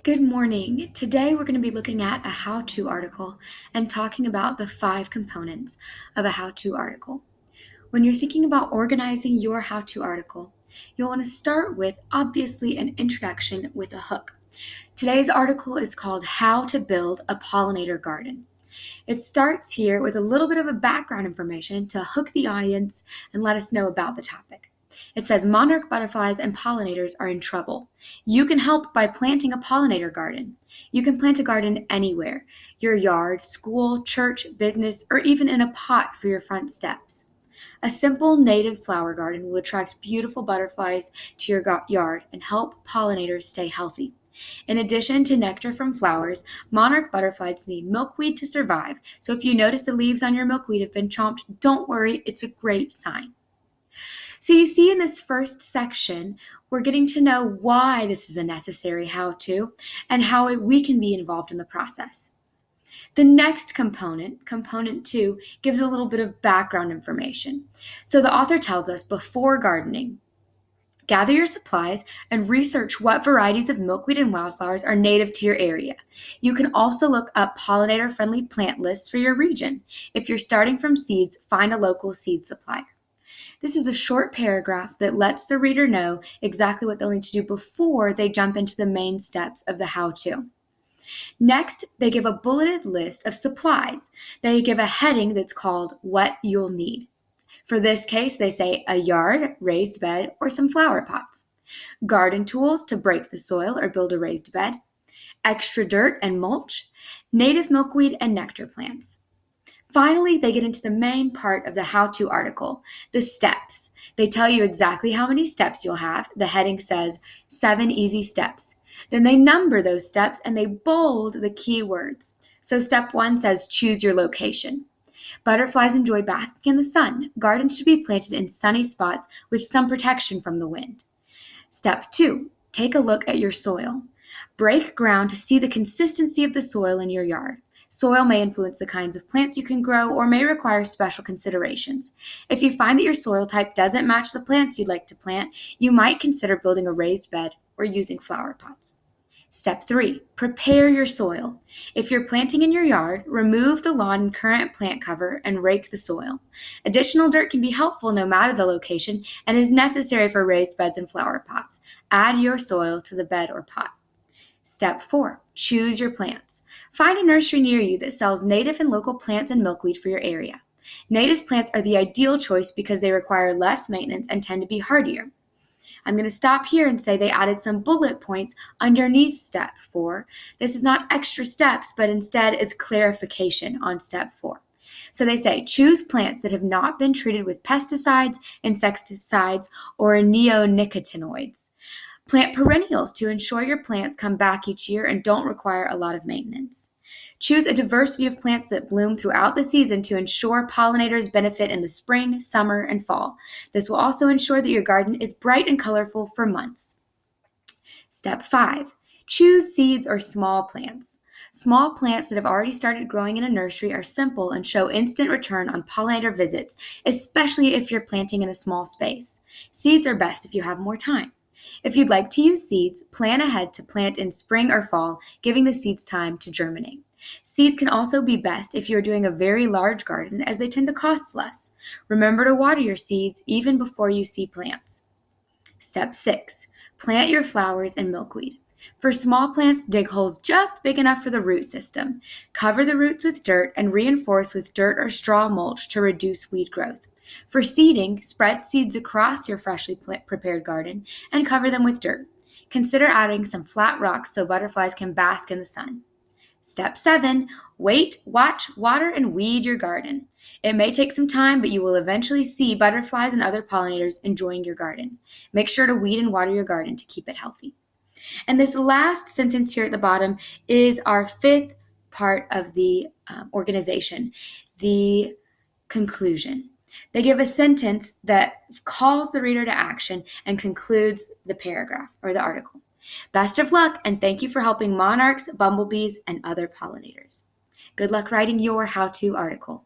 Good morning. Today we're going to be looking at a how-to article and talking about the 5 components of a how-to article. When you're thinking about organizing your how-to article, you'll want to start with, obviously, an introduction with a hook. Today's article is called How to Build a Pollinator Garden. It starts here with a little bit of a background information to hook the audience and let us know about the topic. It says monarch butterflies and pollinators are in trouble. You can help by planting a pollinator garden. You can plant a garden anywhere, your yard, school, church, business, or even in a pot for your front steps. A simple native flower garden will attract beautiful butterflies to your yard and help pollinators stay healthy. In addition to nectar from flowers, monarch butterflies need milkweed to survive, so if you notice the leaves on your milkweed have been chomped, don't worry, it's a great sign. So you see in this first section, we're getting to know why this is a necessary how-to and how we can be involved in the process. The next component, component 2, gives a little bit of background information. So the author tells us before gardening, gather your supplies and research what varieties of milkweed and wildflowers are native to your area. You can also look up pollinator-friendly plant lists for your region. If you're starting from seeds, find a local seed supplier. This is a short paragraph that lets the reader know exactly what they'll need to do before they jump into the main steps of the how-to. Next, they give a bulleted list of supplies. They give a heading that's called What You'll Need. For this case, they say a yard, raised bed, or some flower pots. Garden tools to break the soil or build a raised bed. Extra dirt and mulch. Native milkweed and nectar plants. Finally, they get into the main part of the how-to article, the steps. They tell you exactly how many steps you'll have. The heading says 7 easy steps. Then they number those steps and they bold the key words. So step 1 says choose your location. Butterflies enjoy basking in the sun. Gardens should be planted in sunny spots with some protection from the wind. Step 2, take a look at your soil. Break ground to see the consistency of the soil in your yard. Soil may influence the kinds of plants you can grow or may require special considerations. If you find that your soil type doesn't match the plants you'd like to plant, you might consider building a raised bed or using flower pots. Step 3, prepare your soil. If you're planting in your yard, remove the lawn and current plant cover and rake the soil. Additional dirt can be helpful no matter the location and is necessary for raised beds and flower pots. Add your soil to the bed or pot. Step 4, choose your plants. Find a nursery near you that sells native and local plants and milkweed for your area. Native plants are the ideal choice because they require less maintenance and tend to be hardier. I'm going to stop here and say they added some bullet points underneath step 4. This is not extra steps, but instead is clarification on step 4. So they say choose plants that have not been treated with pesticides, insecticides, or neonicotinoids. Plant perennials to ensure your plants come back each year and don't require a lot of maintenance. Choose a diversity of plants that bloom throughout the season to ensure pollinators benefit in the spring, summer, and fall. This will also ensure that your garden is bright and colorful for months. Step 5, choose seeds or small plants. Small plants that have already started growing in a nursery are simple and show instant return on pollinator visits, especially if you're planting in a small space. Seeds are best if you have more time. If you'd like to use seeds, plan ahead to plant in spring or fall, giving the seeds time to germinate. Seeds can also be best if you're doing a very large garden as they tend to cost less. Remember to water your seeds even before you see plants. Step 6, plant your flowers and milkweed. For small plants, dig holes just big enough for the root system. Cover the roots with dirt and reinforce with dirt or straw mulch to reduce weed growth. For seeding, spread seeds across your freshly prepared garden and cover them with dirt. Consider adding some flat rocks so butterflies can bask in the sun. Step 7, wait, watch, water, and weed your garden. It may take some time, but you will eventually see butterflies and other pollinators enjoying your garden. Make sure to weed and water your garden to keep it healthy. And this last sentence here at the bottom is our 5th part of the organization, the conclusion. They give a sentence that calls the reader to action and concludes the paragraph or the article. Best of luck, and thank you for helping monarchs, bumblebees, and other pollinators. Good luck writing your how-to article.